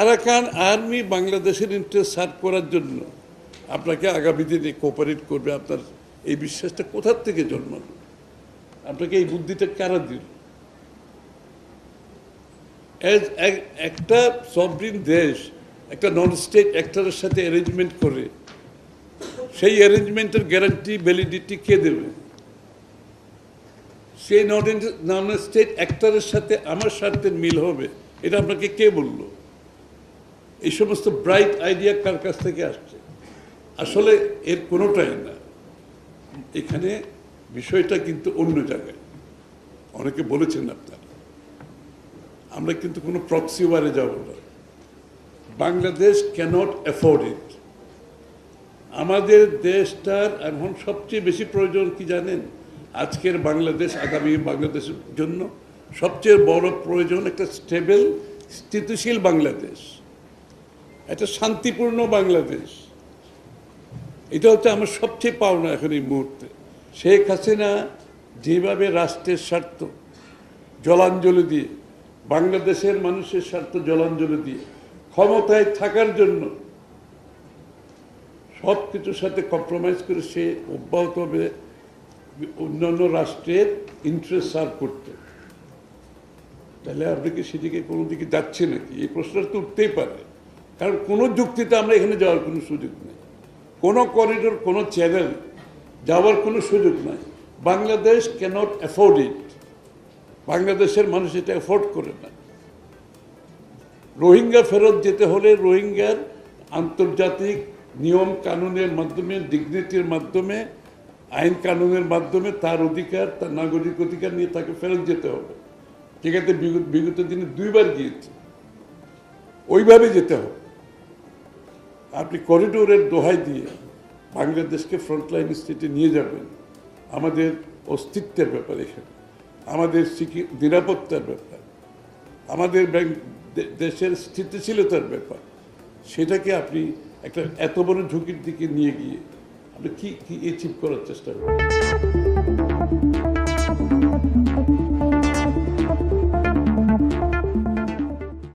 Arakan army বাংলাদেশের interest serve করার জন্য আপনাকে আগামী দিনে কোঅপারেট করবে, আপনার এই বিশ্বাসটা কোথার থেকে জন্মালো? আপনাকে এই বুদ্ধিটা কারা দিল? একটা সভরিন দেশ একটা নন স্টেট অ্যাক্টরের সাথে অ্যারেঞ্জমেন্ট করে, সেই অ্যারেঞ্জমেন্টের গ্যারান্টি ভ্যালিডিটি কে দেবে? সেই নন স্টেট অ্যাক্টরের সাথে আমার স্বার্থের মিল হবে, এটা আপনাকে কে বললো? এই সমস্ত ব্রাইট আইডিয়া কার কাছ থেকে আসছে? আসলে এর কোনোটাই না। এখানে বিষয়টা কিন্তু অন্য জায়গায়। অনেকে বলেছেন আপনারা, আমরা কিন্তু কোনো প্রক্সি ওয়ারে যাব না। Bangladesh cannot afford it. আমাদের দেশটার এখন সবচেয়ে বেশি প্রয়োজন কি জানেন? আজকের বাংলাদেশ, আগামী বাংলাদেশের জন্য সবচেয়ে বড় প্রয়োজন একটা স্টেবল, স্থিতিশীল বাংলাদেশ, একটা শান্তিপূর্ণ বাংলাদেশ। এটা হচ্ছে আমার সবচেয়ে পাওনা এখন এই মুহূর্তে। শেখ হাসিনা যেভাবে রাষ্ট্রের স্বার্থ জলাঞ্জলি দিয়ে, বাংলাদেশের মানুষের স্বার্থ জলাঞ্জলি দিয়ে ক্ষমতায় থাকার জন্য সব কিছুর সাথে কম্প্রোমাইজ করে সে অব্যাহতভাবে অন্যান্য রাষ্ট্রের ইন্টারেস্ট সার্ভ করতে, তাহলে আপনি কি সেদিকে কোনো দিকে যাচ্ছে নাকি? এই প্রশ্নটা তো উঠতেই পারে। কারণ কোনো যুক্তিতে আমরা এখানে যাওয়ার কোনো সুযোগ নেই, কোনো করিডোর, কোনো চ্যানেল যাওয়ার কোনো সুযোগ নাই। Bangladesh cannot afford it. বাংলাদেশের মানুষ এটা অ্যাফোর্ড করে না। রোহিঙ্গা ফেরত যেতে হলে রোহিঙ্গার আন্তর্জাতিক নিয়ম কানুনের মাধ্যমে, ডিগনিটির মাধ্যমে, আইন কানুনের মাধ্যমে তার অধিকার, তার নাগরিক অধিকার নিয়ে তাকে ফেরত যেতে হবে। যেখানে বিগত দিনে 2 বার গিয়েছে, ওইভাবে যেতে হবে। আপনি করিডোরের দোহাই দিয়ে বাংলাদেশকে ফ্রন্টলাইন স্টেটে নিয়ে যাবেন, আমাদের অস্তিত্বের ব্যাপার, এখানে আমাদের নিরাপত্তার ব্যাপার, আমাদের দেশের স্থিতিশীলতার ব্যাপার, সেটাকে আপনি একটা এত বড় ঝুঁকির দিকে নিয়ে গিয়ে আপনি কি অ্যাচিভ করার চেষ্টা করবেন?